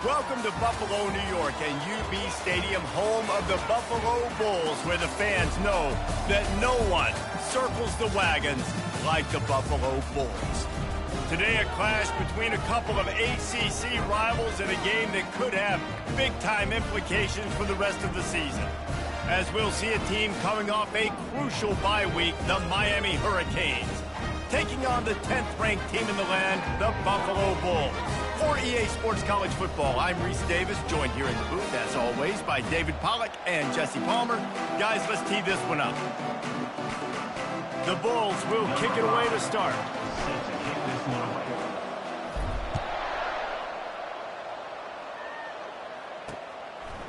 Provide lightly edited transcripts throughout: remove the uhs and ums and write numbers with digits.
Welcome to Buffalo, New York, and UB Stadium, home of the Buffalo Bulls, where the fans know that no one circles the wagons like the Buffalo Bulls. Today, a clash between a couple of ACC rivals in a game that could have big-time implications for the rest of the season. As we'll see a team coming off a crucial bye week, the Miami Hurricanes, taking on the 10th-ranked team in the land, the Buffalo Bulls. For EA Sports College Football, I'm Reese Davis, joined here in the booth, as always, by David Pollack and Jesse Palmer. Guys, let's tee this one up. The Bulls will kick it away to start.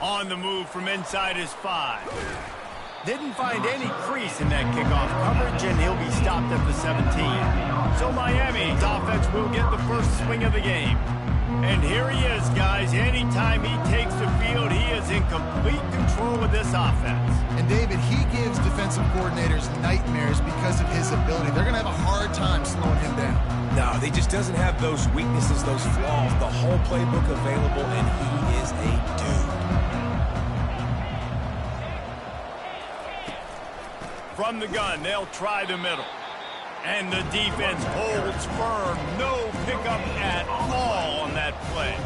On the move from inside his 5. Didn't find any crease in that kickoff coverage, and he'll be stopped at the 17. So Miami's offense will get the first swing of the game. And here he is, guys. Anytime he takes the field, he is in complete control of this offense. And David, he gives defensive coordinators nightmares because of his ability. They're going to have a hard time slowing him down. No, he just doesn't have those weaknesses, those flaws, the whole playbook available, and he is a dude. From the gun, they'll try the middle. And the defense holds firm. No pickup at all on that play.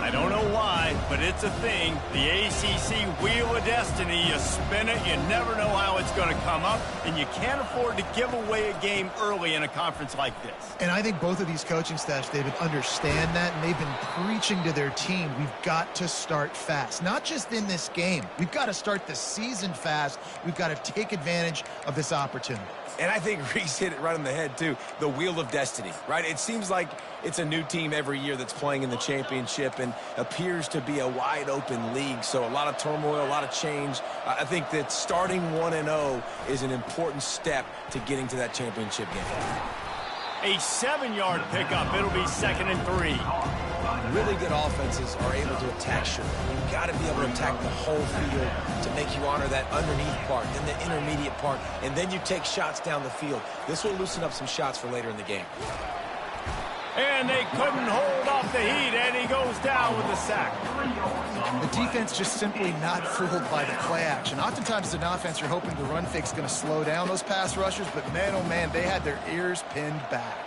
I don't know why, but it's a thing. The ACC Wheel of Destiny, you spin it, you never know how it's going to come up, and you can't afford to give away a game early in a conference like this. And I think both of these coaching staffs, David, understand that, and they've been preaching to their team, we've got to start fast. Not just in this game. We've got to start the season fast. We've got to take advantage of this opportunity. And I think Reese hit it right on the head, too. The Wheel of Destiny, right? It seems like it's a new team every year that's playing in the championship and appears to be a wide-open league. So a lot of turmoil, a lot of change. I think that starting 1-0 is an important step to getting to that championship game. A 7-yard pickup. It'll be 2nd and 3. Really good offenses are able to attack short. You've got to be able to attack the whole field to make you honor that underneath part, then the intermediate part, and then you take shots down the field. This will loosen up some shots for later in the game. And they couldn't hold off the heat, and he goes down with a sack. The defense just simply not fooled by the play action. Oftentimes as an offense, you're hoping the run fake's going to slow down those pass rushers, but man, oh man, they had their ears pinned back.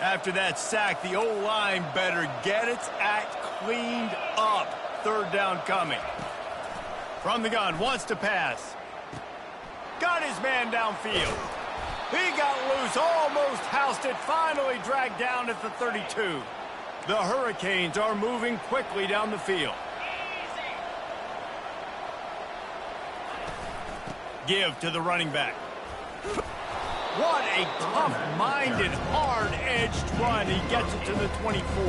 After that sack, the O-line better get its act cleaned up. 3rd down coming. From the gun, wants to pass. Got his man downfield. He got loose, almost housed it, finally dragged down at the 32. The Hurricanes are moving quickly down the field. Give to the running back. What a tough-minded, hard-edged run. He gets it to the 24.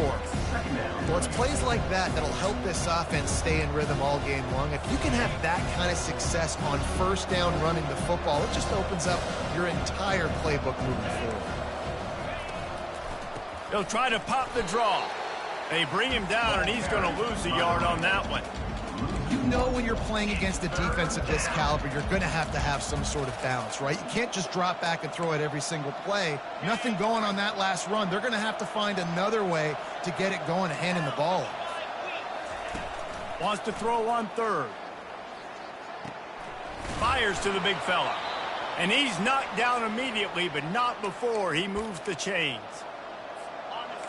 Well, it's plays like that that'll help this offense stay in rhythm all game long. If you can have that kind of success on 1st down running the football, it just opens up your entire playbook moving forward. He'll try to pop the draw. They bring him down, and he's going to lose a yard on that one. You know when you're playing against a defense of this caliber, you're going to have some sort of balance, right? You can't just drop back and throw it every single play. Nothing going on that last run. They're going to have to find another way to get it going and handing the ball off. Wants to throw on 3rd. Fires to the big fella. And he's knocked down immediately, but not before he moves the chains.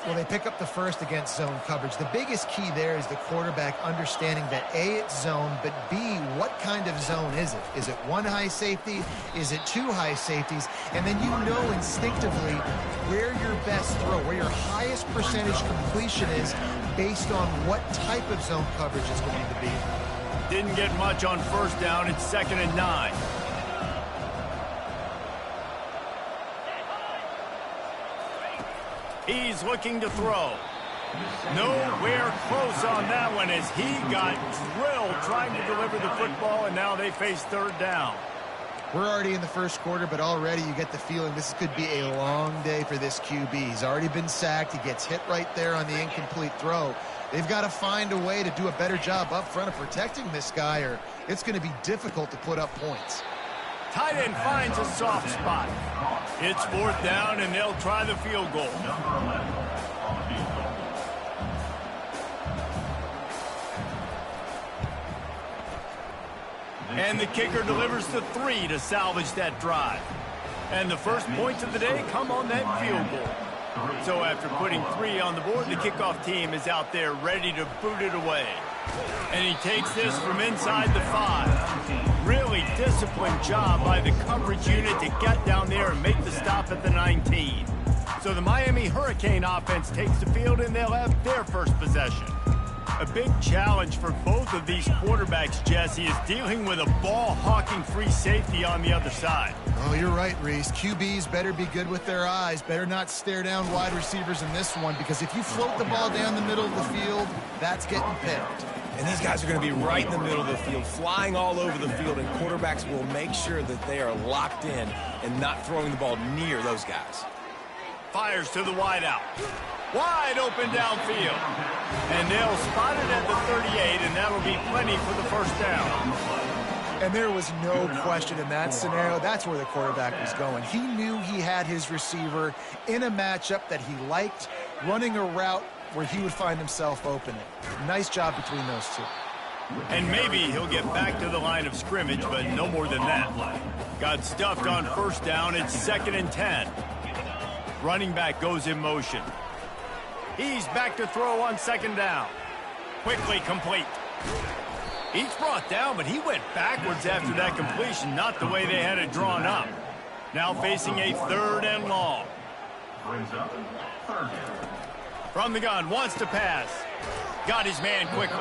Well, they pick up the first against zone coverage. The biggest key there is the quarterback understanding that A, it's zone, but B, what kind of zone is it? Is it 1 high safety? Is it 2 high safeties? And then you know instinctively where your best throw, where your highest percentage completion is based on what type of zone coverage it's going to be. Didn't get much on 1st down. It's 2nd and 9. He's looking to throw. Nowhere close on that one as he got drilled trying to deliver the football, and now they face 3rd down. We're already in the 1st quarter, but already you get the feeling this could be a long day for this QB. He's already been sacked. He gets hit right there on the incomplete throw. They've got to find a way to do a better job up front of protecting this guy, or it's going to be difficult to put up points. Tight end finds a soft spot. It's 4th down, and they'll try the field goal. And the kicker delivers the 3 to salvage that drive. And the first points of the day come on that field goal. So after putting 3 on the board, the kickoff team is out there ready to boot it away. And he takes this from inside the 5. Really disciplined job by the coverage unit to get down there and make the stop at the 19. So the Miami Hurricane offense takes the field and they'll have their first possession. A big challenge for both of these quarterbacks, Jesse, is dealing with a ball-hawking free safety on the other side. Oh, you're right, Reese. QBs better be good with their eyes. Better not stare down wide receivers in this one, because if you float the ball down the middle of the field, that's getting picked. And these guys are going to be right in the middle of the field, flying all over the field, and quarterbacks will make sure that they are locked in and not throwing the ball near those guys. Fires to the wideout. Wide open downfield. And they'll spot it at the 38, and that'll be plenty for the first down. And there was no question in that scenario. That's where the quarterback was going. He knew he had his receiver in a matchup that he liked, running a route where he would find himself opening. Nice job between those two. And maybe he'll get back to the line of scrimmage, but no more than that. Got stuffed on first down. It's 2nd and 10. Running back goes in motion. He's back to throw on 2nd down. Quickly complete. Each brought down, but he went backwards after that completion, not the way they had it drawn up. Now facing a 3rd and long. From the gun, wants to pass. Got his man quickly.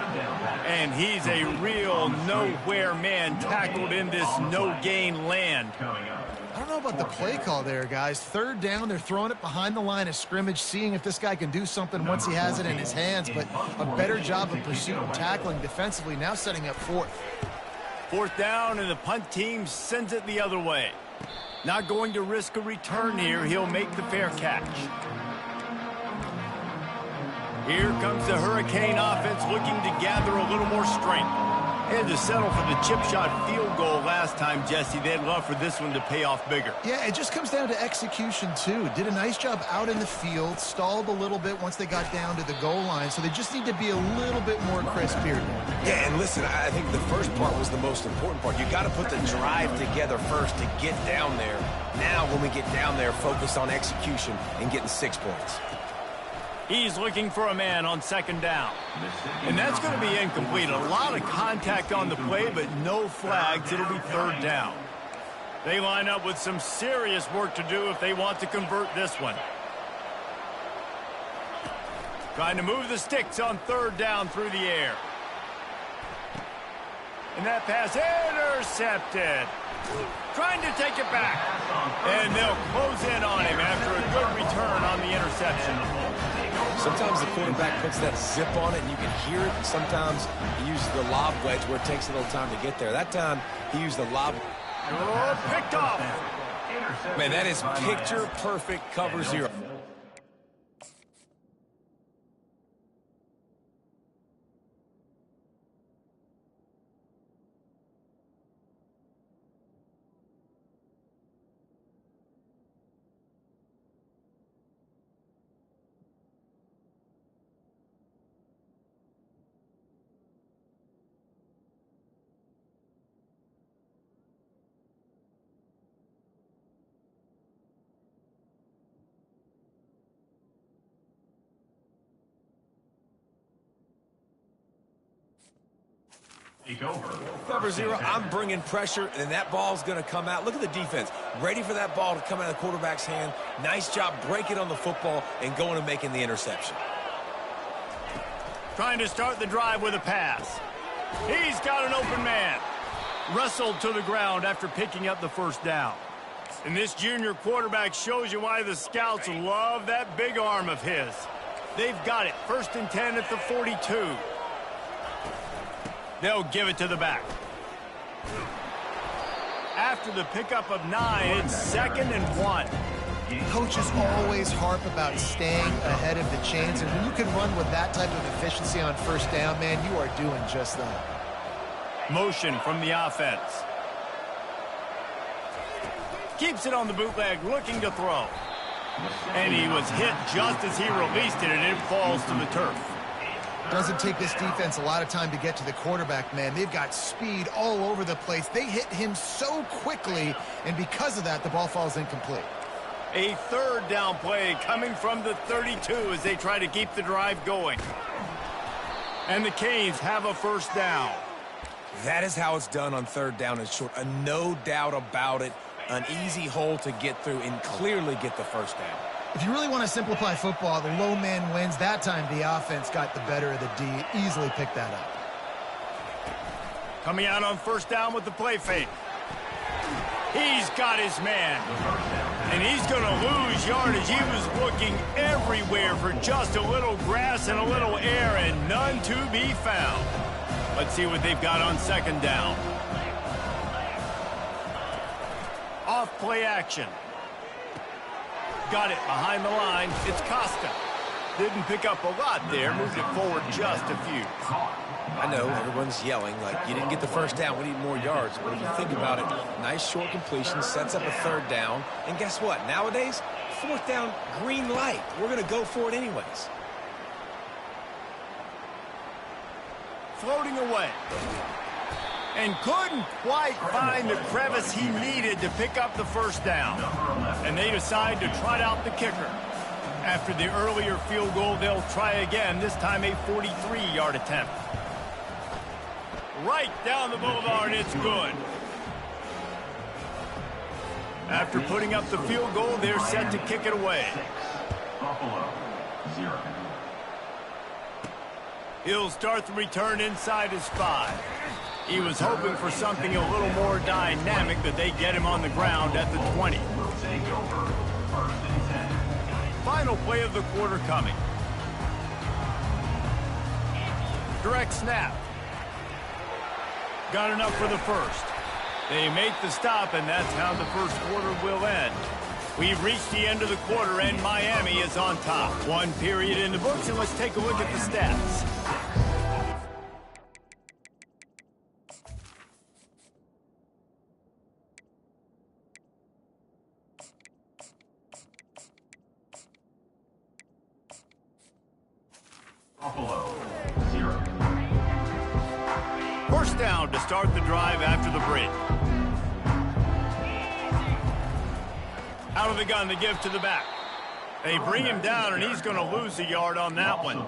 And he's a real nowhere man, tackled in this no-gain land. I don't know about the play call there, guys. 3rd down, they're throwing it behind the line of scrimmage, seeing if this guy can do something once he has it in his hands, but a better job of pursuit and tackling defensively, now setting up 4th. 4th down, and the punt team sends it the other way. Not going to risk a return here. He'll make the fair catch. Here comes the Hurricane offense looking to gather a little more strength. Had to settle for the chip shot field goal last time, Jesse. They'd love for this one to pay off bigger. Yeah, it just comes down to execution, too. Did a nice job out in the field, stalled a little bit once they got down to the goal line, so they just need to be a little bit more crisp here. Yeah, and listen, I think the first part was the most important part. You got to put the drive together first to get down there. Now, when we get down there, focus on execution and getting 6 points. He's looking for a man on 2nd down. And that's going to be incomplete. A lot of contact on the play, but no flags. It'll be 3rd down. They line up with some serious work to do if they want to convert this one. Trying to move the sticks on 3rd down through the air. And that pass intercepted. Trying to take it back. And they'll close in on him after a good return on the interception. Sometimes the quarterback puts that zip on it and you can hear it. Sometimes he uses the lob wedge where it takes a little time to get there. That time he used the lob. Oh, picked off. Man, that is picture-perfect cover 0. Cover 0, I'm bringing pressure, and that ball's going to come out. Look at the defense. Ready for that ball to come out of the quarterback's hand. Nice job breaking on the football and going and making the interception. Trying to start the drive with a pass. He's got an open man. Wrestled to the ground after picking up the 1st down. And this junior quarterback shows you why the scouts love that big arm of his. They've got it. 1st and 10 at the 42. They'll give it to the back. After the pickup of 9, it's 2nd and 1. Coaches always harp about staying ahead of the chains, and when you can run with that type of efficiency on 1st down, man, you are doing just that. Motion from the offense. Keeps it on the bootleg, looking to throw. And he was hit just as he released it, and it falls to the turf. Doesn't take this defense a lot of time to get to the quarterback, man. They've got speed all over the place. They hit him so quickly, and because of that, the ball falls incomplete. A third down play coming from the 32 as they try to keep the drive going. And the Canes have a first down. That is how it's done on third down and short. No doubt about it. An easy hole to get through and clearly get the first down. If you really want to simplify football, the low man wins. That time the offense got the better of the D. Easily picked that up. Coming out on first down with the play fake. He's got his man. And he's going to lose yardage. He was looking everywhere for just a little grass and a little air, and none to be found. Let's see what they've got on second down. Off play action. Got it behind the line. It's Costa. Didn't pick up a lot there. Moved it forward just a few. I know everyone's yelling like, you didn't get the first down, we need more yards. But if you think about it, nice short completion, sets up a third down. And guess what? Nowadays, fourth down, green light. We're going to go for it anyways. Floating away. And couldn't quite find the crevice he needed to pick up the first down. And they decide to trot out the kicker. After the earlier field goal, they'll try again, this time a 43-yard attempt. Right down the boulevard, it's good. After putting up the field goal, they're set to kick it away. Buffalo, 0. He'll start the return inside his 5. He was hoping for something a little more dynamic, but they get him on the ground at the 20. Take over, 1st and 10. Final play of the quarter coming. Direct snap. Got enough for the first. They make the stop, and that's how the first quarter will end. We've reached the end of the quarter, and Miami is on top. One period in the books, and let's take a look at the stats. Buffalo, 0. First down to start the drive after the break. Out of the gun, they give to the back. They bring him down, and he's going to lose a yard on that one.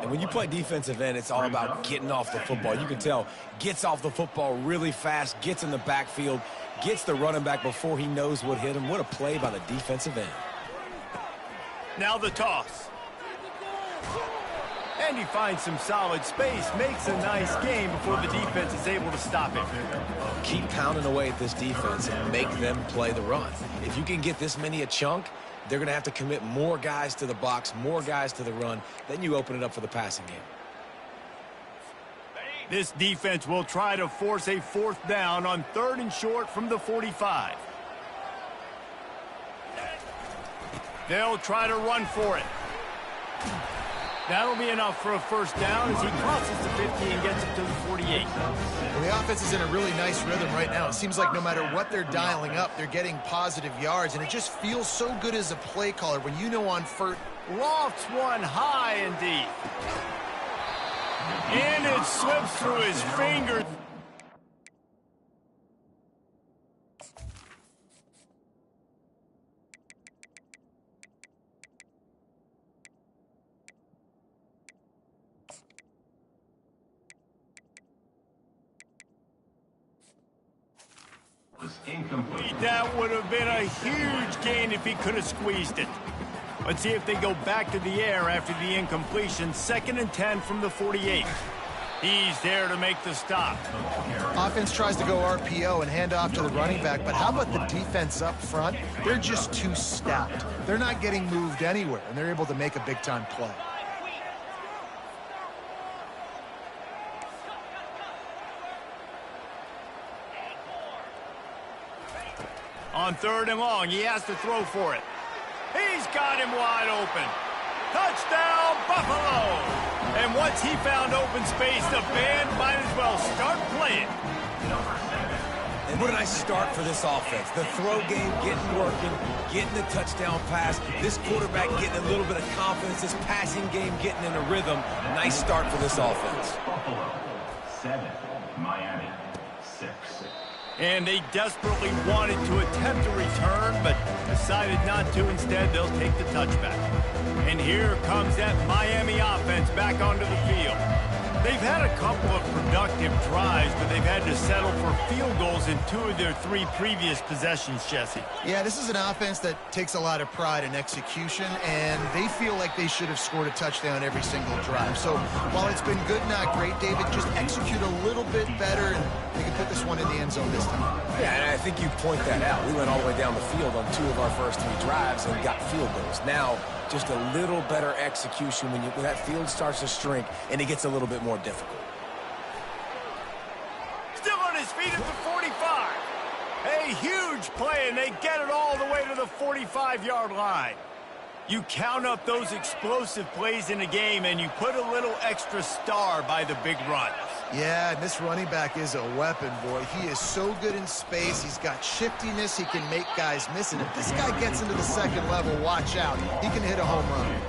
And when you play defensive end, it's all about getting off the football. You can tell, gets off the football really fast, gets in the backfield, gets the running back before he knows what hit him. What a play by the defensive end. Now the toss. And he finds some solid space, makes a nice game before the defense is able to stop him. Keep pounding away at this defense and make them play the run. If you can get this many a chunk, they're going to have to commit more guys to the box, more guys to the run. Then you open it up for the passing game. This defense will try to force a fourth down on 3rd and short from the 45. They'll try to run for it. That'll be enough for a first down as he crosses the 50 and gets it to the 48. Well, the offense is in a really nice rhythm right now. It seems like no matter what they're dialing up, they're getting positive yards, and it just feels so good as a play caller when you know on first. Lofts one high and deep. And it slips through his fingers. Was incomplete. That would have been a huge gain if he could have squeezed it. Let's see if they go back to the air after the incompletion. 2nd and 10 from the 48. He's there to make the stop. Offense tries to go RPO and hand off to the running back, but how about the defense up front? They're just too stout. They're not getting moved anywhere, and they're able to make a big-time play. On 3rd and long, he has to throw for it. He's got him wide open. Touchdown, Buffalo! And once he found open space, the band might as well start playing. And what a nice start for this offense. The throw game getting working, getting the touchdown pass. This quarterback getting a little bit of confidence. This passing game getting in a rhythm. Nice start for this offense. Buffalo 7, Miami 6. And they desperately wanted to attempt a return, but decided not to. Instead, they'll take the touchback. And here comes that Miami offense back onto the field. They've had a couple of productive drives, but they've had to settle for field goals in 2 of their 3 previous possessions, Jesse. Yeah, this is an offense that takes a lot of pride in execution, and they feel like they should have scored a touchdown every single drive. So while it's been good, not great, David, just execute a little bit better, and they can put this one in the end zone this time. Yeah, and I think you point that out. We went all the way down the field on 2 of our first 3 drives and got field goals. Now, just a little better execution when that field starts to shrink and it gets a little bit more difficult. Still on his feet at the 45. A huge play, and they get it all the way to the 45-yard line. You count up those explosive plays in a game, and you put a little extra star by the big run. Yeah, and this running back is a weapon, boy. He is so good in space. He's got shiftiness. He can make guys miss. And if this guy gets into the second level, watch out. He can hit a home run.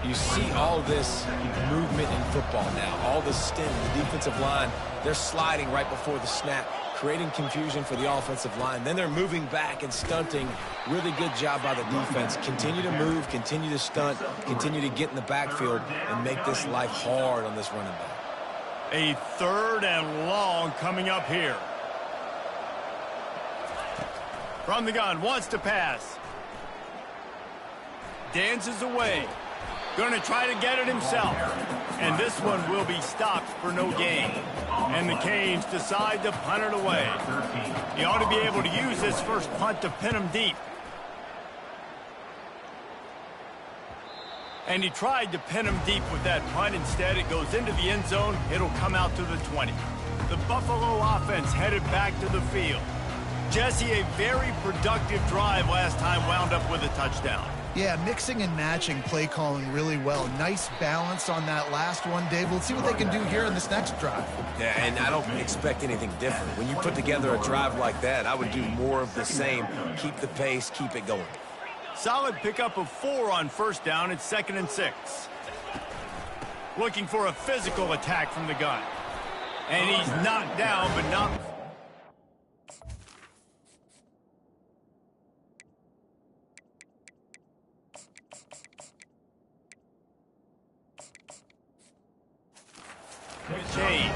You see all this movement in football now. All the stim, the defensive line, they're sliding right before the snap, creating confusion for the offensive line. Then they're moving back and stunting. Really good job by the defense. Continue to move, continue to stunt, continue to get in the backfield, and make this life hard on this running back. A 3rd and long coming up here. From the gun, wants to pass. Dances away. Going to try to get it himself. And this one will be stopped for no gain. And the Canes decide to punt it away. He ought to be able to use this first punt to pin him deep. And he tried to pin him deep with that punt. Instead, it goes into the end zone. It'll come out to the 20. The Buffalo offense headed back to the field. Jesse, a very productive drive last time, wound up with a touchdown. Yeah, mixing and matching play calling really well. Nice balance on that last one, Dave. Let's see what they can do here in this next drive. Yeah, and I don't expect anything different. When you put together a drive like that, I would do more of the same. Keep the pace, keep it going. Solid pickup of 4 on first down. It's 2nd and 6. Looking for a physical attack from the gun. And he's knocked down, but not... Chains.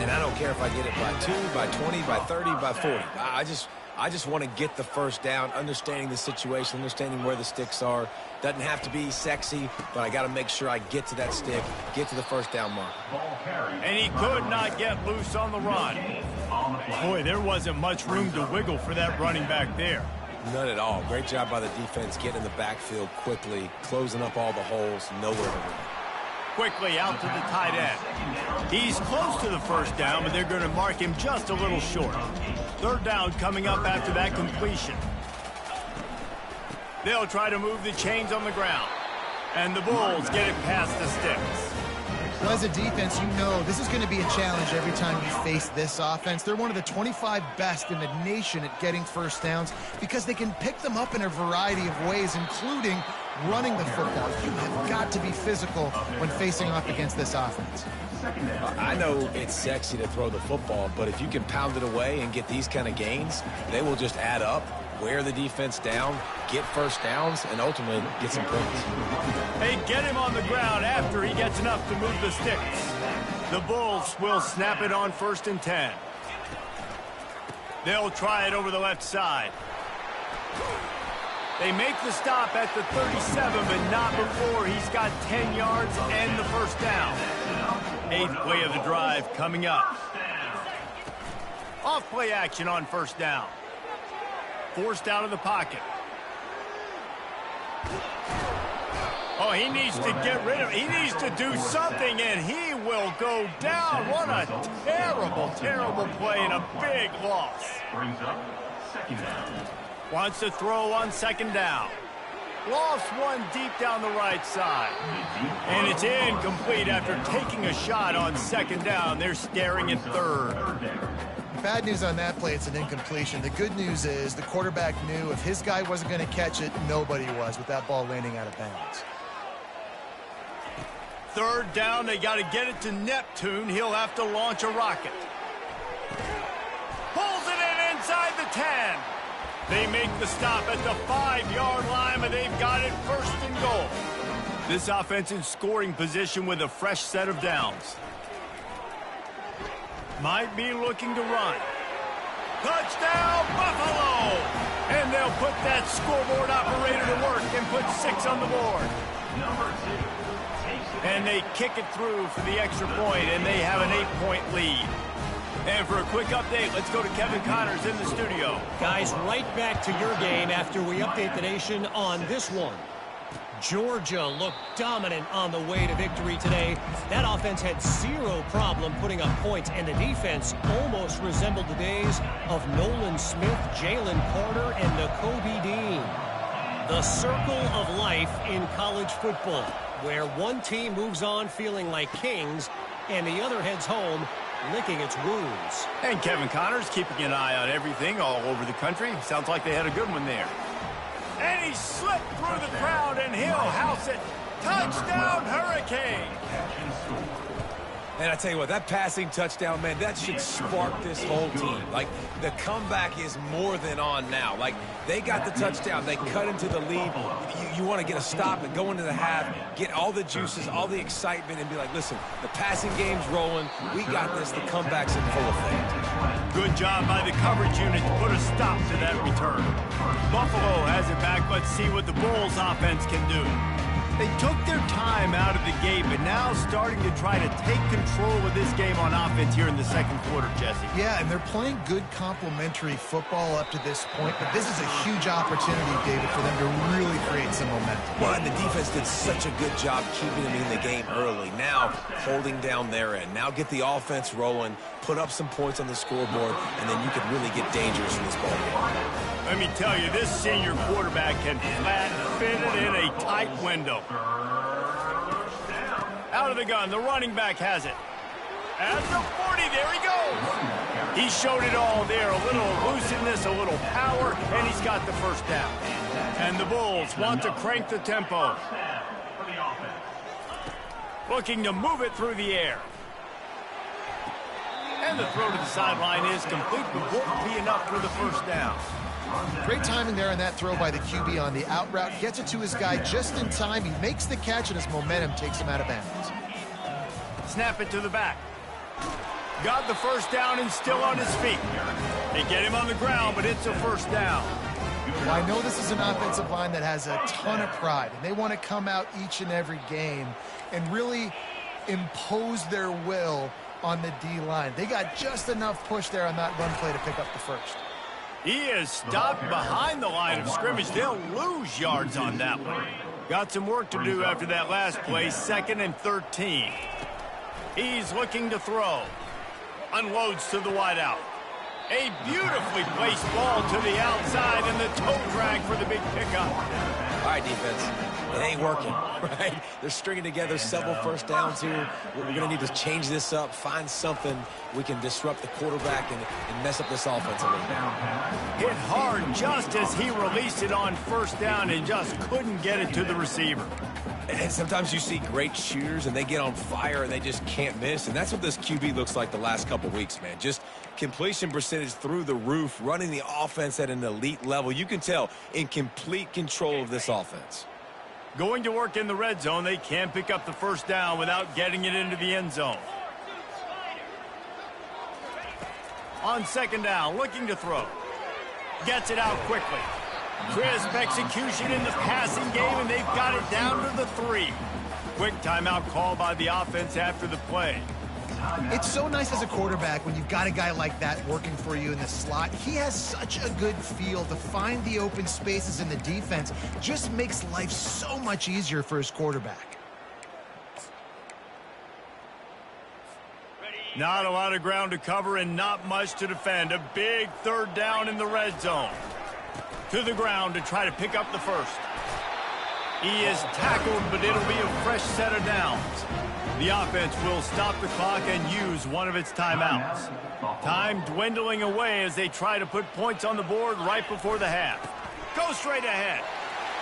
And I don't care if I get it by 2, by 20, by 30, by 40. I just want to get the first down, understanding the situation, understanding where the sticks are. Doesn't have to be sexy, but I got to make sure I get to that stick, get to the first down mark. And he could not get loose on the run. Boy, there wasn't much room to wiggle for that running back there. None at all. Great job by the defense getting in the backfield quickly, closing up all the holes, nowhere to run. Quickly out to the tight end. He's close to the first down, but they're going to mark him just a little short. 3rd down coming up after that completion. They'll try to move the chains on the ground. And the Bulls get it past the sticks. Well, as a defense, you know this is going to be a challenge every time you face this offense. They're one of the 25 best in the nation at getting first downs because they can pick them up in a variety of ways, including running the football. You have got to be physical when facing off against this offense. I know it's sexy to throw the football, but if you can pound it away and get these kind of gains, they will just add up, wear the defense down, get first downs, and ultimately get some points. They get him on the ground after he gets enough to move the sticks. The Bulls will snap it on 1st and 10. They'll try it over the left side. They make the stop at the 37, but not before he's got 10 yards and the first down. 8th play of the drive coming up. Off play action on first down. Forced out of the pocket. Oh, he needs to get rid of it. He needs to do something, and he will go down. What a terrible, terrible play and a big loss. Brings up 2nd down. Wants to throw on 2nd down. Lost one deep down the right side. And it's incomplete after taking a shot on 2nd down. They're staring at 3rd. Bad news on that play, it's an incompletion. The good news is the quarterback knew if his guy wasn't going to catch it, nobody was with that ball landing out of bounds. Third down, they got to get it to Neptune. He'll have to launch a rocket. Pulls it in inside the 10. They make the stop at the 5-yard line, but they've got it first and goal. This offense in scoring position with a fresh set of downs. Might be looking to run. Touchdown, Buffalo! And they'll put that scoreboard operator to work and put 6 on the board. And they kick it through for the extra point, and they have an 8-point lead. And for a quick update, let's go to Kevin Connors in the studio. Guys, right back to your game after we update the nation on this one. Georgia looked dominant on the way to victory today. That offense had zero problem putting up points, and the defense almost resembled the days of Nolan Smith, Jalen Carter, and Nakobe Dean. The circle of life in college football, where one team moves on feeling like kings, and the other heads home licking its wounds. And Kevin Connors keeping an eye on everything all over the country. Sounds like they had a good one there. And he slipped through the crowd, and he'll house it. Touchdown, Hurricane! And I tell you what, that passing touchdown, man, that should spark this whole team. Like, the comeback is more than on now. Like, they got the touchdown. They cut into the lead. You want to get a stop and go into the half, get all the juices, all the excitement, and be like, listen, the passing game's rolling. We got this. The comeback's in full effect. Good job by the coverage unit to put a stop to that return. Buffalo has it back. Let's see what the Bulls offense can do. They took their time out of the gate, but now starting to try to take control of this game on offense here in the second quarter, Jesse. Yeah, and they're playing good complementary football up to this point, but this is a huge opportunity, David, for them to really create some momentum. Well, and the defense did such a good job keeping them in the game early. Now, holding down their end. Now get the offense rolling, put up some points on the scoreboard, and then you can really get dangerous in this ball game. Let me tell you, this senior quarterback can flat fit it in a tight window. Out of the gun, the running back has it. At the 40, there he goes. He showed it all there, a little elusiveness, a little power, and he's got the first down. And the Bulls want to crank the tempo. Looking to move it through the air. And the throw to the sideline is complete, but won't be enough for the first down. Great timing there on that throw by the QB on the out route. Gets it to his guy just in time. He makes the catch, and his momentum takes him out of bounds. Snap it to the back. Got the first down and still on his feet. They get him on the ground, but it's a first down. Well, I know this is an offensive line that has a ton of pride, and they want to come out each and every game and really impose their will on the D-line. They got just enough push there on that run play to pick up the first. He is stopped behind the line of scrimmage. They'll lose yards on that one. Got some work to do after that last play, 2nd and 13. He's looking to throw. Unloads to the wideout. A beautifully placed ball to the outside, and the toe drag for the big pickup. All right, defense. It ain't working, right? They're stringing together several first downs here. We're going to need to change this up, find something we can disrupt the quarterback and mess up this offense a little bit. Hit hard just as he released it on first down and just couldn't get it to the receiver. And sometimes you see great shooters, and they get on fire, and they just can't miss. And that's what this QB looks like the last couple weeks, man. Just completion percentage through the roof, running the offense at an elite level. You can tell in complete control of this offense. Going to work in the red zone, they can't pick up the first down without getting it into the end zone. On second down, looking to throw. Gets it out quickly. Crisp execution in the passing game, and they've got it down to the 3. Quick timeout call by the offense after the play. It's so nice as a quarterback when you've got a guy like that working for you in the slot. He has such a good feel to find the open spaces in the defense. Just makes life so much easier for his quarterback. Not a lot of ground to cover and not much to defend. A big third down in the red zone. To the ground to try to pick up the first. He is tackled, but it'll be a fresh set of downs. The offense will stop the clock and use one of its timeouts. Time dwindling away as they try to put points on the board right before the half. Go straight ahead.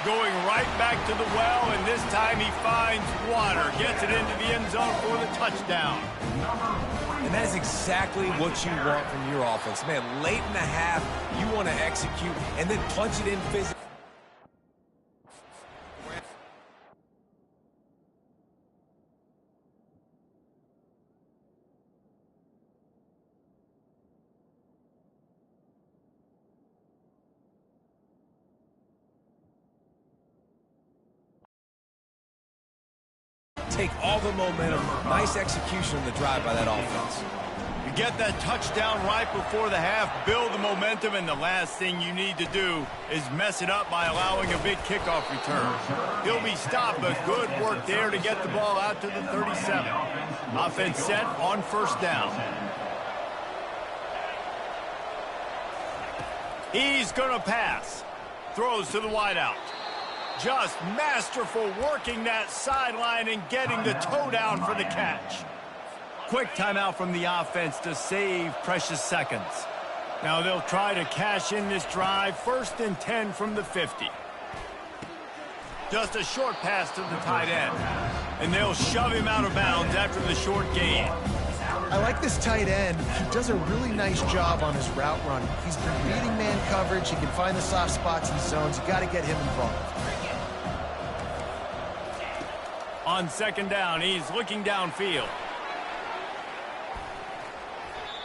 Going right back to the well, and this time he finds water. Gets it into the end zone for the touchdown. And that is exactly what you want from your offense. Man, late in the half, you want to execute and then punch it in physically. Take all the momentum. Nice execution on the drive by that offense. You get that touchdown right before the half, build the momentum, and the last thing you need to do is mess it up by allowing a big kickoff return. He'll be stopped, but good work there to get the ball out to the 37. Offense set on first down. He's going to pass. Throws to the wideout. Just masterful working that sideline and getting the toe down for the catch. Quick timeout from the offense to save precious seconds. Now they'll try to cash in this drive. 1st and 10 from the 50. Just a short pass to the tight end. And they'll shove him out of bounds after the short gain. I like this tight end. He does a really nice job on his route running. He's been beating man coverage. He can find the soft spots in zones. You got to get him involved. On 2nd down, he's looking downfield.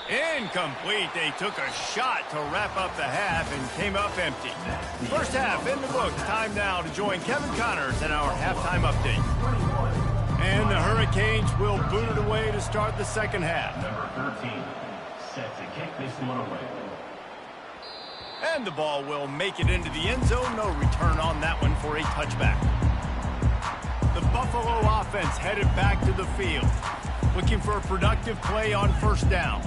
Incomplete. They took a shot to wrap up the half and came up empty. First half in the books. Time now to join Kevin Connors in our halftime update. And the Hurricanes will boot it away to start the second half. Number 13, set to kick this one away. And the ball will make it into the end zone. No return on that one for a touchback. The Buffalo offense headed back to the field, looking for a productive play on first down.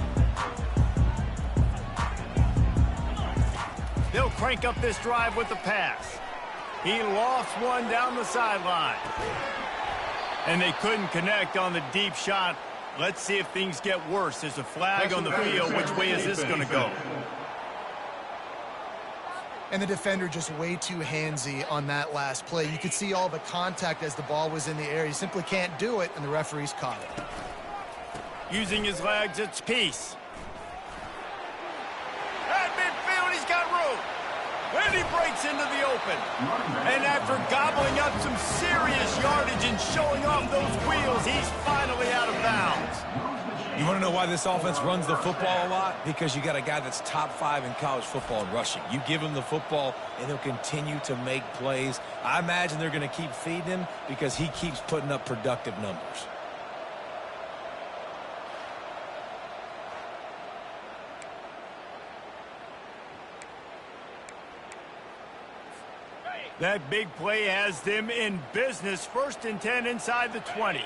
They'll crank up this drive with the pass. He lofts one down the sideline. And they couldn't connect on the deep shot. Let's see if things get worse. There's a flag on the field. Which way is this going to go? And the defender just way too handsy on that last play. You could see all the contact as the ball was in the air. He simply can't do it, and the referee's caught it. Using his legs, it's Peace. At midfield, he's got room. And he breaks into the open. And after gobbling up some serious yardage and showing off those wheels, he's finally out of bounds. You want to know why this offense runs the football a lot? Because you got a guy that's top 5 in college football in rushing. You give him the football, and he'll continue to make plays. I imagine they're going to keep feeding him because he keeps putting up productive numbers. That big play has them in business. 1st and 10 inside the 20.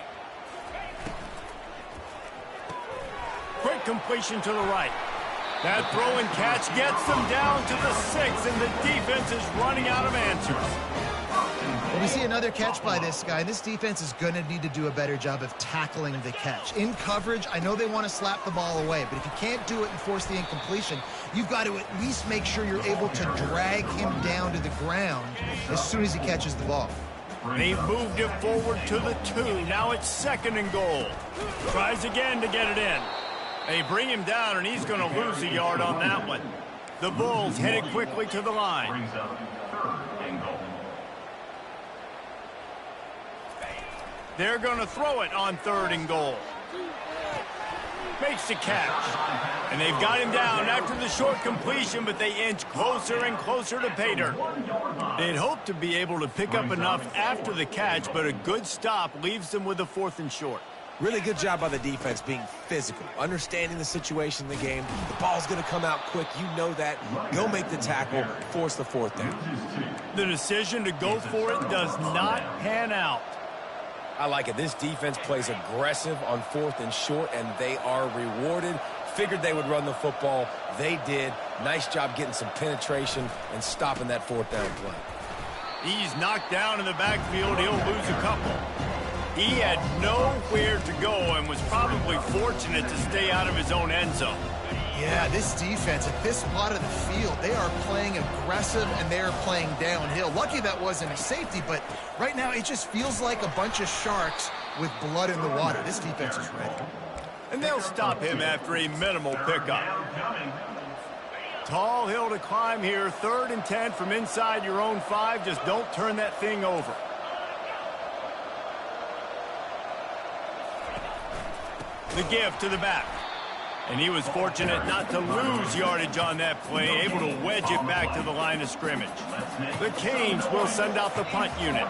Quick completion to the right. That throw and catch gets them down to the 6, and the defense is running out of answers. Well, we see another catch by this guy. This defense is going to need to do a better job of tackling the catch. In coverage, I know they want to slap the ball away, but if you can't do it and force the incompletion, you've got to at least make sure you're able to drag him down to the ground as soon as he catches the ball. They moved it forward to the 2. Now it's 2nd and goal. Tries again to get it in. They bring him down, and he's going to lose a yard on that one. The Bulls headed quickly to the line. Brings up 3rd and goal. They're going to throw it on 3rd and goal. Makes the catch. And they've got him down after the short completion, but they inch closer and closer to pay dirt. They'd hoped to be able to pick up enough after the catch, but a good stop leaves them with a 4th and short. Really good job by the defense being physical, understanding the situation in the game. The ball's going to come out quick. You know that. Go make the tackle, force the 4th down. The decision to go for it does not pan out. I like it. This defense plays aggressive on 4th and short, and they are rewarded. Figured they would run the football. They did. Nice job getting some penetration and stopping that 4th down play. He's knocked down in the backfield. He'll lose a couple. He had nowhere to go and was probably fortunate to stay out of his own end zone. Yeah, this defense at this spot of the field, they are playing aggressive and they are playing downhill. Lucky that wasn't a safety, but right now it just feels like a bunch of sharks with blood in the water. This defense is ready. And they'll stop him after a minimal pickup. Tall hill to climb here. 3rd and 10 from inside your own 5. Just don't turn that thing over. The give to the back. And he was fortunate not to lose yardage on that play, able to wedge it back to the line of scrimmage. The Canes will send out the punt unit.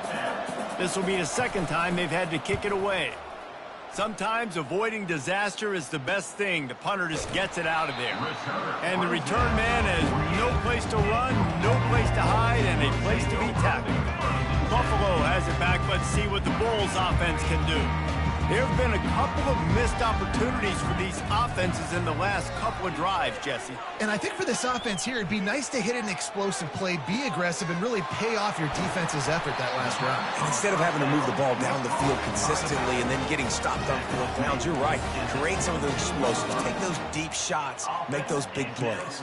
This will be the 2nd time they've had to kick it away. Sometimes avoiding disaster is the best thing. The punter just gets it out of there. And the return man has no place to run, no place to hide, and a place to be tackled. Buffalo has it back. Let's see what the Bulls offense can do. There have been a couple of missed opportunities for these offenses in the last couple of drives, Jesse. And I think for this offense here, it'd be nice to hit an explosive play, be aggressive, and really pay off your defense's effort that last round. And instead of having to move the ball down the field consistently and then getting stopped on 4th downs, you're right. Create some of those explosives. Take those deep shots. Make those big plays.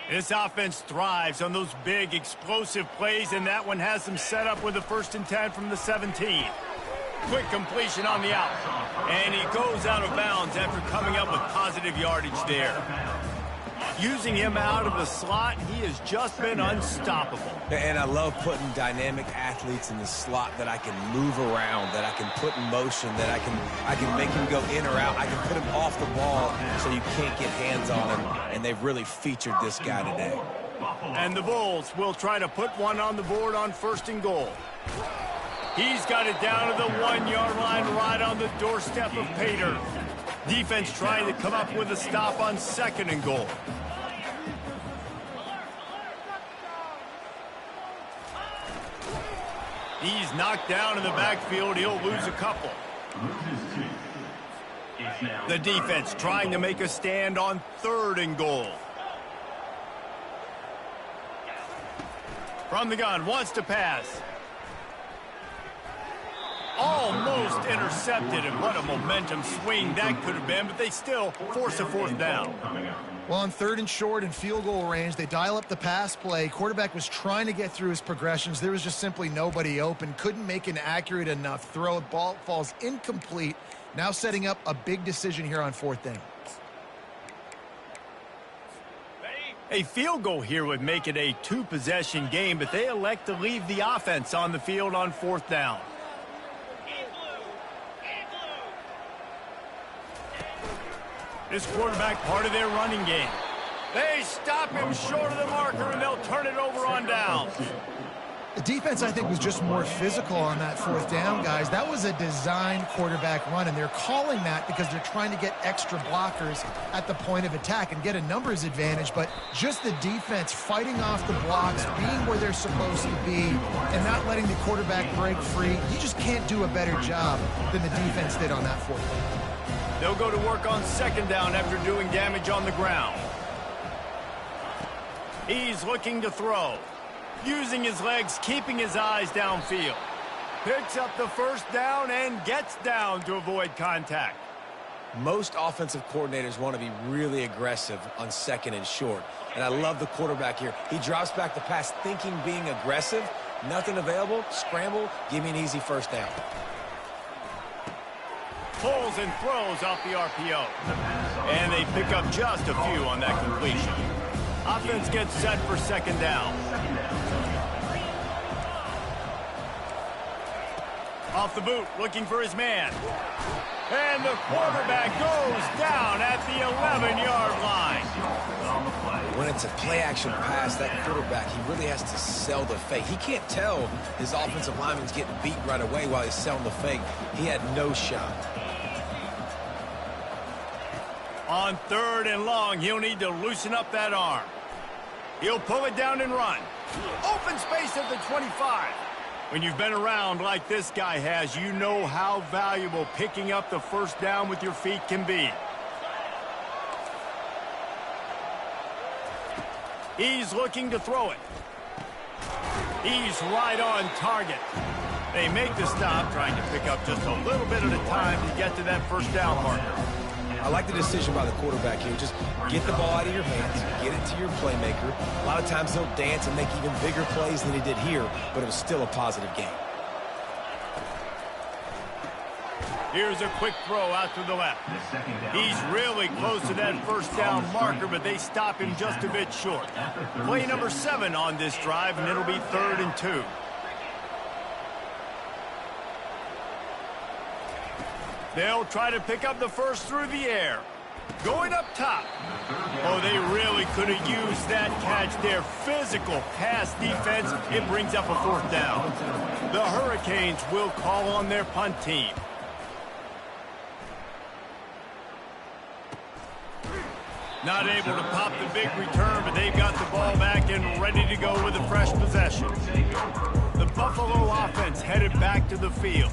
This offense thrives on those big, explosive plays, and that one has them set up with a 1st and 10 from the 17. Quick completion on the out. And he goes out of bounds after coming up with positive yardage there. Using him out of the slot, he has just been unstoppable. And I love putting dynamic athletes in the slot that I can move around, that I can put in motion, that I can make him go in or out. I can put him off the ball so you can't get hands on him, and they've really featured this guy today. And the Bulls will try to put one on the board on 1st and goal. He's got it down to the 1-yard line right on the doorstep of Pater. Defense trying to come up with a stop on 2nd and goal. He's knocked down in the backfield. He'll lose a couple. The defense trying to make a stand on 3rd and goal. From the gun, wants to pass. Almost intercepted, and what a momentum swing that could have been, but they still force a 4th down. Well, on 3rd and short and field goal range, they dial up the pass play. Quarterback was trying to get through his progressions. There was just simply nobody open. Couldn't make an accurate enough throw. Ball falls incomplete. Now setting up a big decision here on 4th down. A field goal here would make it a 2-possession game, but they elect to leave the offense on the field on 4th down. This quarterback part of their running game. They stop him short of the marker, and they'll turn it over on downs. The defense, I think, was just more physical on that 4th down, guys. That was a designed quarterback run, and they're calling that because they're trying to get extra blockers at the point of attack and get a numbers advantage. But just the defense fighting off the blocks, being where they're supposed to be, and not letting the quarterback break free. You just can't do a better job than the defense did on that 4th down. They'll go to work on 2nd down after doing damage on the ground. He's looking to throw. Using his legs, keeping his eyes downfield. Picks up the 1st down and gets down to avoid contact. Most offensive coordinators want to be really aggressive on 2nd and short. And I love the quarterback here. He drops back the pass thinking being aggressive. Nothing available. Scramble. Give me an easy 1st down. Pulls and throws off the RPO. And they pick up just a few on that completion. Offense gets set for 2nd down. Off the boot, looking for his man. And the quarterback goes down at the 11-yard line. When it's a play-action pass, that quarterback, he really has to sell the fake. He can't tell his offensive lineman's getting beat right away while he's selling the fake. He had no shot. On 3rd and long, he'll need to loosen up that arm. He'll pull it down and run. Open space at the 25. When you've been around like this guy has, you know how valuable picking up the 1st down with your feet can be. He's looking to throw it. He's right on target. They make the stop, trying to pick up just a little bit at a time to get to that first down marker. I like the decision by the quarterback here. Just get the ball out of your hands, get it to your playmaker. A lot of times he'll dance and make even bigger plays than he did here, but it was still a positive game. Here's a quick throw out to the left. He's really close to that first down marker, but they stop him just a bit short. Play number 7 on this drive, and it'll be 3rd and 2. They'll try to pick up the first through the air. Going up top. Oh, they really could have used that catch there. Physical pass defense. It brings up a 4th down. The Hurricanes will call on their punt team. Not able to pop the big return, but they've got the ball back and ready to go with a fresh possession. The Buffalo offense headed back to the field.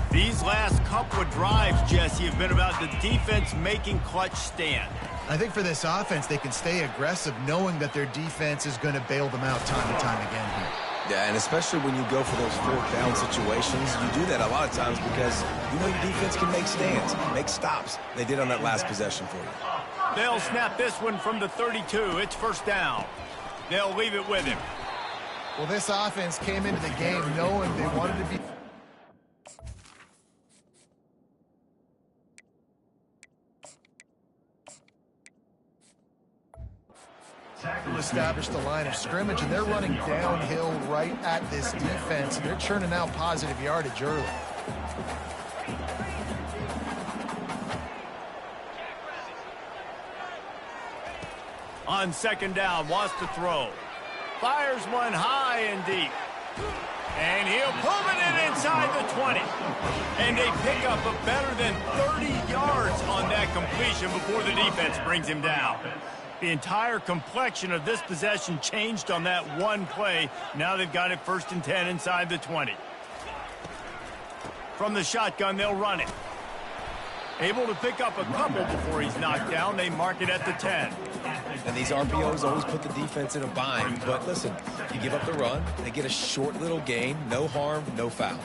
These last couple of drives, Jesse, have been about the defense making clutch stand. I think for this offense, they can stay aggressive knowing that their defense is going to bail them out time and time again here. Yeah, and especially when you go for those 4th down situations, you do that a lot of times because you know your defense can make stands, make stops. They did on that last possession for you. They'll snap this one from the 32. It's 1st down. They'll leave it with him. Well, this offense came into the game knowing they wanted to be... establish the line of scrimmage, and they're running downhill right at this defense. They're churning out positive yardage early. On 2nd down, wants to throw. Fires one high and deep. And he'll pull it in inside the 20. And they pick up a better than 30 yards on that completion before the defense brings him down. The entire complexion of this possession changed on that one play. Now they've got it 1st and 10 inside the 20. From the shotgun, they'll run it. Able to pick up a couple before he's knocked down. They mark it at the 10. And these RPOs always put the defense in a bind. But listen, you give up the run, they get a short little gain, no harm, no foul.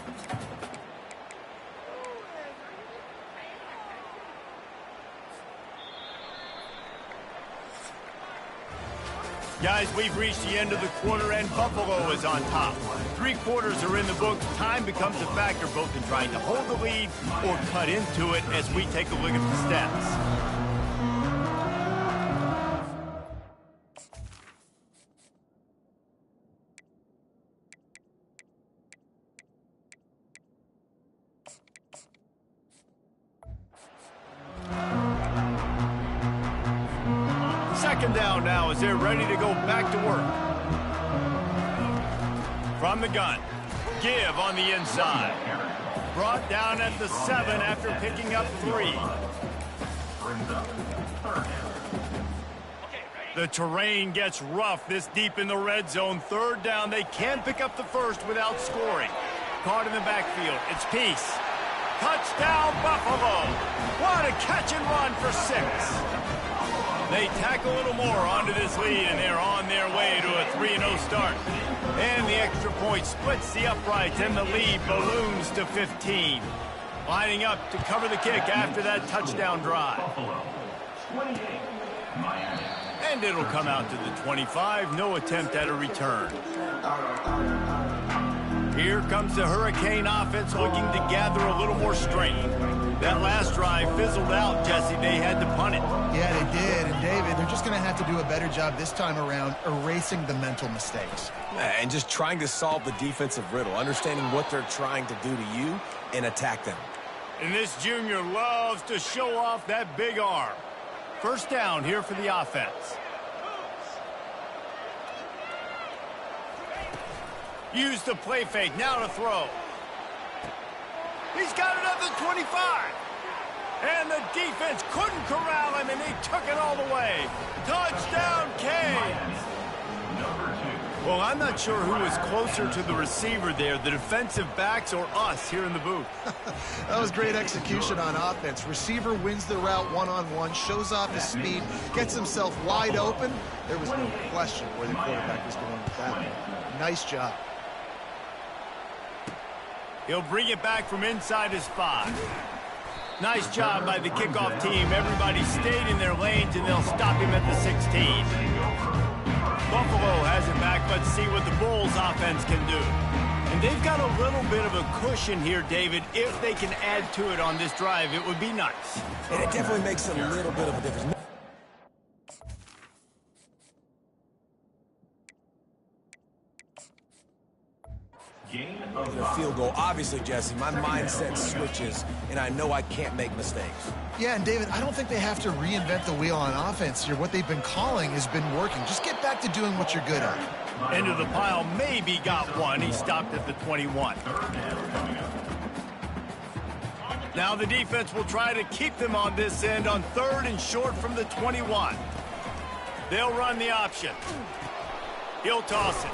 Guys, we've reached the end of the quarter, and Buffalo is on top. 3 quarters are in the books. Time becomes a factor both in trying to hold the lead or cut into it as we take a look at the stats. Second down now as they're ready to go back to work. From the gun, Give on the inside. Brought down at the 7 after picking up 3. The terrain gets rough this deep in the red zone. 3rd down, they can pick up the first without scoring. Caught in the backfield, it's Peace. Touchdown, Buffalo. What a catch and run for 6. They tack a little more onto this lead, and they're on their way to a 3-0 start. And the extra point splits the uprights, and the lead balloons to 15. Lining up to cover the kick after that touchdown drive. And it'll come out to the 25. No attempt at a return. Here comes the Hurricane offense looking to gather a little more strength. That last drive fizzled out, Jesse. They had to punt it. Yeah, they did. And, David, they're just going to have to do a better job this time around erasing the mental mistakes. And just trying to solve the defensive riddle, understanding what they're trying to do to you and attack them. And this junior loves to show off that big arm. 1st down here for the offense. Use the play fake, now to throw. He's got it at the 25. And the defense couldn't corral him, and they took it all the way. Touchdown, Canes. Well, I'm not sure who was closer to the receiver there, the defensive backs or us here in the booth. That was great execution on offense. Receiver wins the route one-on-one, shows off his speed, gets himself wide open. There was no question where the quarterback was going with that one. Nice job. He'll bring it back from inside his 5. Nice job by the kickoff team. Everybody stayed in their lanes, and they'll stop him at the 16. Buffalo has it back. Let's see what the Bulls offense can do. And they've got a little bit of a cushion here, David. If they can add to it on this drive, it would be nice. And it definitely makes a little bit of a difference. The field goal. Obviously, Jesse, my mindset switches, and I know I can't make mistakes. Yeah, and David, I don't think they have to reinvent the wheel on offense here. What they've been calling has been working. Just get back to doing what you're good at. Into the pile, maybe got one. He stopped at the 21. Now the defense will try to keep them on this end on 3rd and short from the 21. They'll run the option. He'll toss it.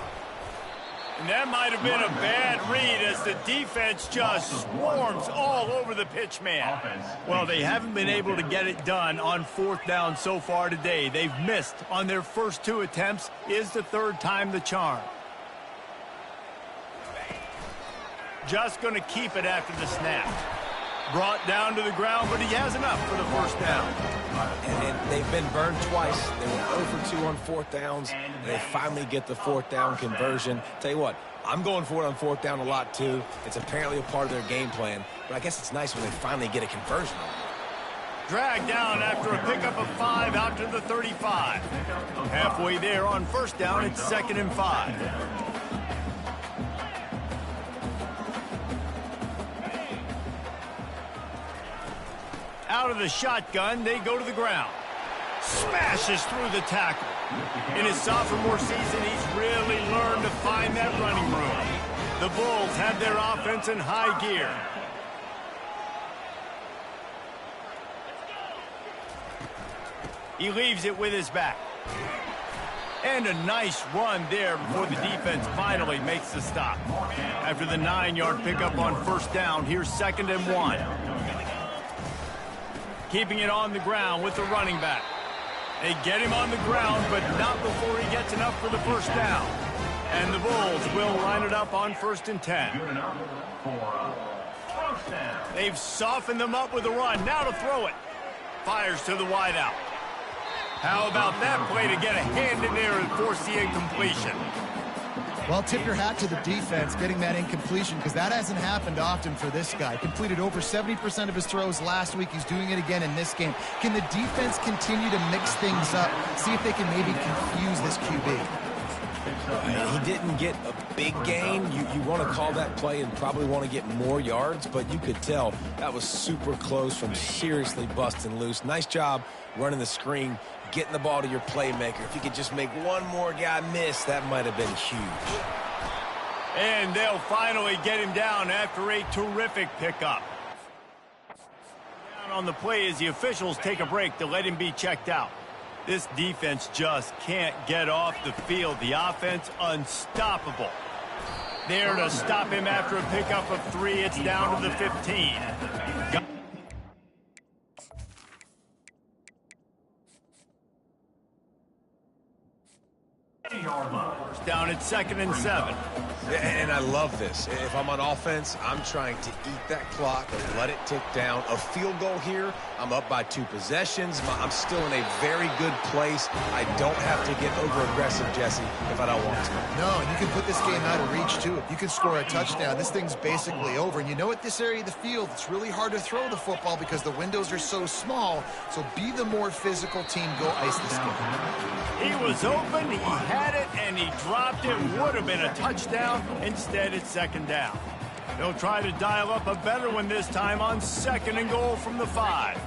And that might have been a bad read as the defense just swarms all over the pitch man. Well, they haven't been able to get it done on 4th down so far today. They've missed on their first 2 attempts. Is the 3rd time the charm. Just going to keep it after the snap. Brought down to the ground, but he has enough for the 1st down. And they've been burned twice. They were 0 for 2 on 4th downs, and they finally get the 4th down conversion. Tell you what, I'm going for it on 4th down a lot too. It's apparently a part of their game plan, but I guess it's nice when they finally get a conversion on it. Dragged down after a pickup of 5 out to the 35. Halfway there on 1st down, it's 2nd and 5. Out of the shotgun, they go to the ground. Smashes through the tackle. In his sophomore season, he's really learned to find that running room. The Bulls have their offense in high gear. He leaves it with his back. And a nice run there before the defense finally makes the stop. After the 9-yard pickup on 1st down, here's 2nd and 1. Keeping it on the ground with the running back. They get him on the ground, but not before he gets enough for the 1st down. And the Bulls will line it up on 1st and 10. They've softened them up with a run. Now to throw it. Fires to the wideout. How about that play to get a hand in there and force the incompletion? Well, tip your hat to the defense getting that incompletion because that hasn't happened often for this guy. Completed over 70% of his throws last week. He's doing it again in this game. Can the defense continue to mix things up? See if they can maybe confuse this QB. He didn't get a big gain. You want to call that play and probably want to get more yards, but you could tell that was super close from seriously busting loose. Nice job running the screen, getting the ball to your playmaker. If you could just make one more guy miss, that might have been huge. And they'll finally get him down after a terrific pickup. Down on the play as the officials take a break to let him be checked out. This defense just can't get off the field. The offense unstoppable. There to stop him after a pickup of 3. It's down to the 15. Down at 2nd and 7. And I love this. If I'm on offense, I'm trying to eat that clock and let it tick down. A field goal here, I'm up by 2 possessions. I'm still in a very good place. I don't have to get over-aggressive, Jesse, if I don't want to. No, you can put this game out of reach, too. If you can score a touchdown, this thing's basically over. And you know, at this area of the field, it's really hard to throw the football because the windows are so small. So be the more physical team. Go ice this game. He was open, he had it, and he dropped it. Would have been a touchdown. Instead, it's 2nd down. They'll try to dial up a better one this time on 2nd and goal from the 5.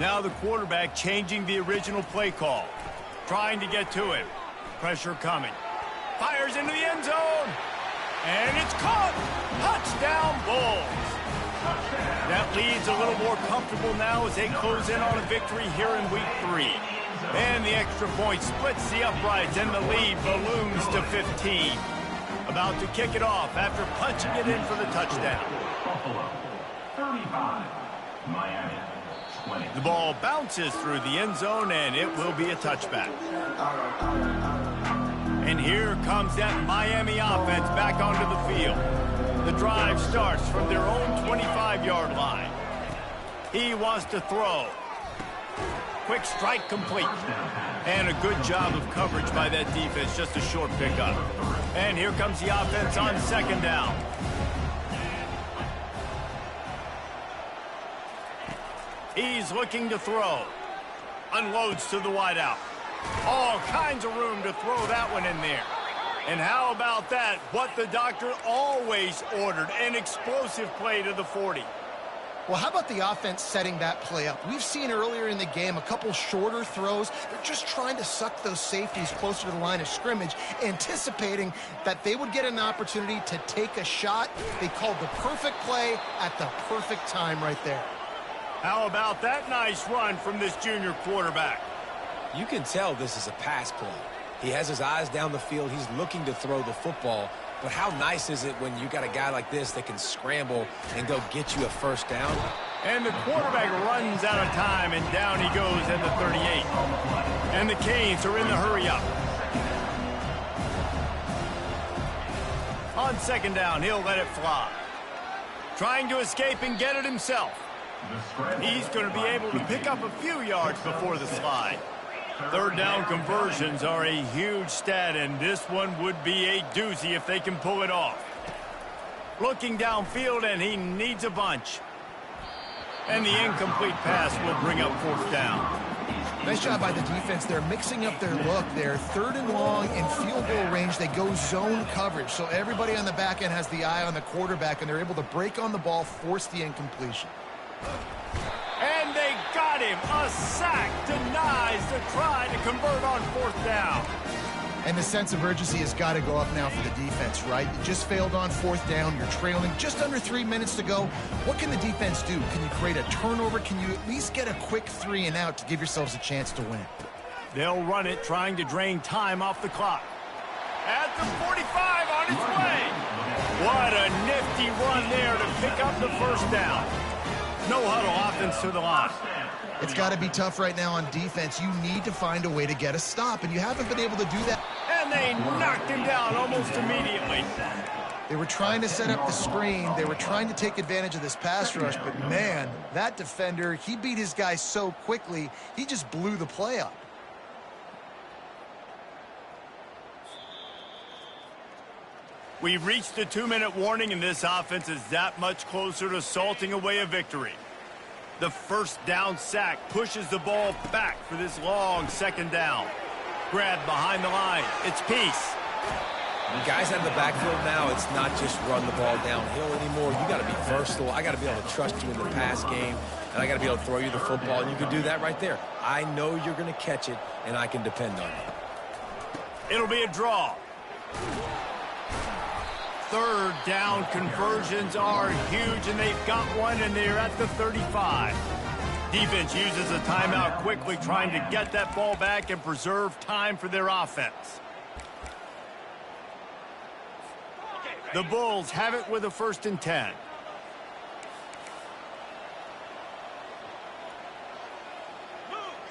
Now the quarterback changing the original play call. Trying to get to him. Pressure coming. Fires into the end zone. And it's caught. Touchdown, Bulls. That lead's a little more comfortable now as they close in on a victory here in week 3. And the extra point splits the uprights, and the lead balloons to 15. About to kick it off after punching it in for the touchdown. Buffalo, 35. Miami, 20. The ball bounces through the end zone, and it will be a touchback. And here comes that Miami offense back onto the field. The drive starts from their own 25-yard line. He wants to throw. Quick strike complete. And a good job of coverage by that defense, just a short pickup. And here comes the offense on second down. He's looking to throw. Unloads to the wideout. All kinds of room to throw that one in there. And how about that? What the doctor always ordered, an explosive play to the 40. Well, how about the offense setting that play up? We've seen earlier in the game a couple shorter throws. They're just trying to suck those safeties closer to the line of scrimmage, anticipating that they would get an opportunity to take a shot. They called the perfect play at the perfect time right there. How about that nice run from this junior quarterback? You can tell this is a pass play. He has his eyes down the field. He's looking to throw the football. But how nice is it when you got a guy like this that can scramble and go get you a first down? And the quarterback runs out of time, and down he goes at the 38. And the Canes are in the hurry up. On second down, he'll let it fly. Trying to escape and get it himself. He's going to be able to pick up a few yards before the slide. Third down conversions are a huge stat, and this one would be a doozy if they can pull it off. Looking downfield, and he needs a bunch. And the incomplete pass will bring up fourth down. Nice job by the defense. They're mixing up their look. They're third and long in field goal range. They go zone coverage, so everybody on the back end has the eye on the quarterback, and they're able to break on the ball, force the incompletion. And they got him. A sack denies the try to convert on fourth down. And the sense of urgency has got to go up now for the defense, right? You just failed on fourth down. You're trailing just under 3 minutes to go. What can the defense do? Can you create a turnover? Can you at least get a quick 3 and out to give yourselves a chance to win? They'll run it, trying to drain time off the clock. At the 45 on its way. What a nifty run there to pick up the first down. No huddle offense to the line. It's got to be tough right now on defense. You need to find a way to get a stop, and you haven't been able to do that. And they knocked him down almost immediately. They were trying to set up the screen. They were trying to take advantage of this pass rush, but man, that defender, he beat his guy so quickly, he just blew the play up. We've reached the 2-minute warning, and this offense is that much closer to salting away a victory. The first down sack pushes the ball back for this long second down. Grab behind the line. It's Peace. Guys out of the backfield now, it's not just run the ball downhill anymore. You got to be versatile. I got to be able to trust you in the pass game, and I got to be able to throw you the football, and you can do that right there. I know you're going to catch it, and I can depend on you. It'll be a draw. Third down conversions are huge, and they've got one, and they're at the 35. Defense uses a timeout quickly, trying to get that ball back and preserve time for their offense. The Bulls have it with a 1st and 10.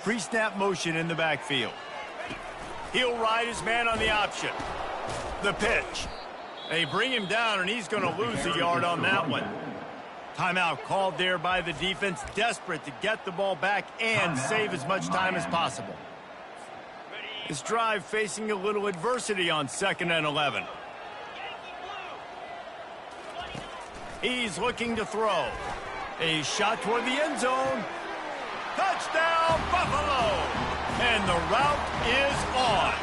Pre-snap motion in the backfield. He'll ride his man on the option. The pitch. They bring him down, and he's going to lose a yard on that one. Timeout called there by the defense, desperate to get the ball back and save as much time as possible. This drive facing a little adversity on 2nd and 11. He's looking to throw. A shot toward the end zone. Touchdown, Buffalo! And the route is on.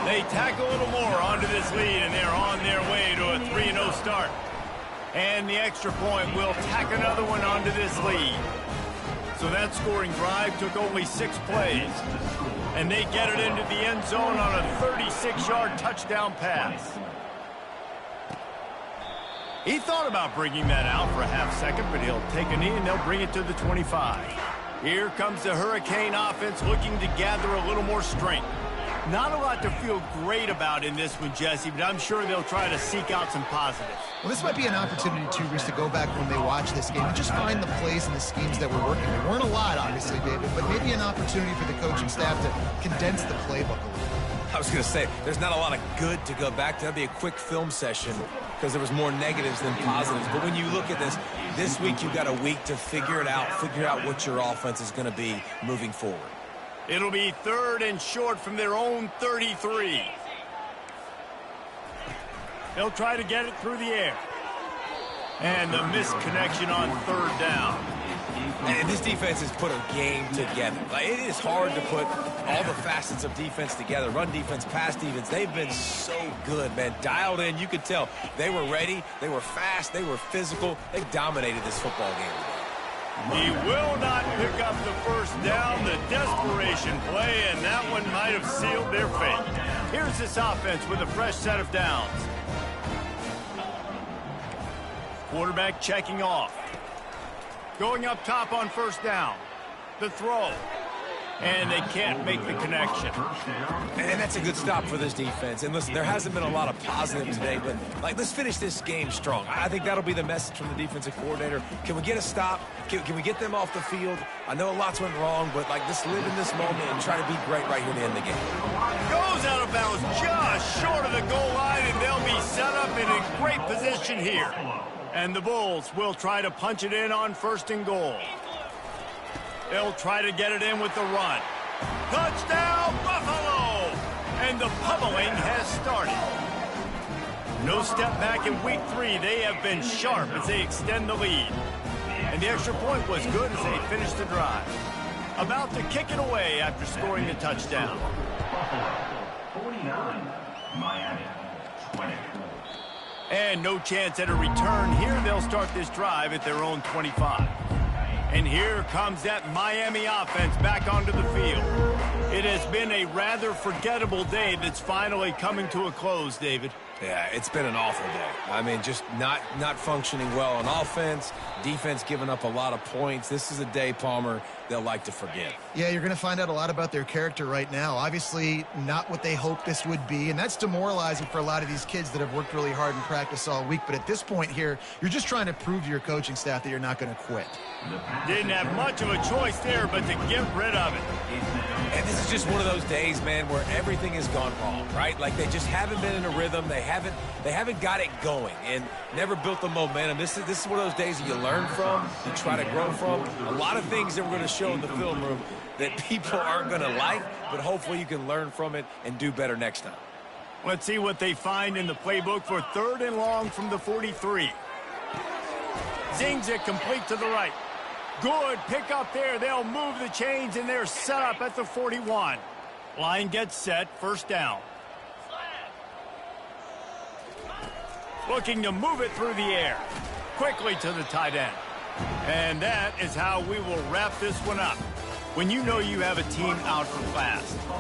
They tack a little more onto this lead, and they're on their way to a 3-0 start. And the extra point will tack another one onto this lead. So that scoring drive took only 6 plays. And they get it into the end zone on a 36-yard touchdown pass. He thought about bringing that out for a half second, but he'll take a knee and they'll bring it to the 25. Here comes the Hurricane offense looking to gather a little more strength. Not a lot to feel great about in this one, Jesse, but I'm sure they'll try to seek out some positives. Well, this might be an opportunity, too, Reese, to go back when they watch this game and just find the plays and the schemes that were working. There weren't a lot, obviously, David, but maybe an opportunity for the coaching staff to condense the playbook a little. I was going to say, there's not a lot of good to go back to. That'd be a quick film session because there was more negatives than positives. But when you look at this week you've got a week to figure it out, figure out what your offense is going to be moving forward. It'll be 3rd and short from their own 33. They'll try to get it through the air. And the missed connection on 3rd down. And this defense has put a game together. Like, it is hard to put all the facets of defense together. Run defense, pass defense. They've been so good, man. Dialed in. You could tell they were ready. They were fast. They were physical. They dominated this football game today. He will not pick up the first down. The desperation play, and that one might have sealed their fate. Here's this offense with a fresh set of downs. Quarterback checking off. Going up top on 1st down. The throw. And they can't make the connection. And that's a good stop for this defense. And listen, there hasn't been a lot of positive today, but let's finish this game strong. I think that'll be the message from the defensive coordinator. Can we get a stop? Can we get them off the field? I know lots went wrong, but just live in this moment and try to be great right here to end the game. Goes out of bounds just short of the goal line, and they'll be set up in a great position here. And the Bulls will try to punch it in on 1st and goal. They'll try to get it in with the run. Touchdown, Buffalo! And the pummeling has started. No step back in week 3. They have been sharp as they extend the lead. And the extra point was good as they finished the drive. About to kick it away after scoring the touchdown. Buffalo 49, Miami 20. And no chance at a return here. They'll start this drive at their own 25. And here comes that Miami offense back onto the field. It has been a rather forgettable day that's finally coming to a close, David. Yeah, it's been an awful day. I mean, just not functioning well on offense, defense giving up a lot of points. This is a day, Palmer, they'll like to forget. Yeah, you're going to find out a lot about their character right now. Obviously, not what they hoped this would be, and that's demoralizing for a lot of these kids that have worked really hard in practice all week. But at this point here, you're just trying to prove to your coaching staff that you're not going to quit. Didn't have much of a choice there but to get rid of it. And this is just one of those days, man, where everything has gone wrong, right? Like they just haven't been in a rhythm. They haven't got it going and never built the momentum. This is one of those days that you learn from, you try to grow from. A lot of things that we're going to show in the film room that people aren't going to like, but hopefully you can learn from it and do better next time. Let's see what they find in the playbook for 3rd and long from the 43. Zings it complete to the right. Good pick up there. They'll move the chains, and they're set up at the 41. Line gets set. 1st down. Looking to move it through the air. Quickly to the tight end. And that is how we will wrap this one up. When you know you have a team out for fast,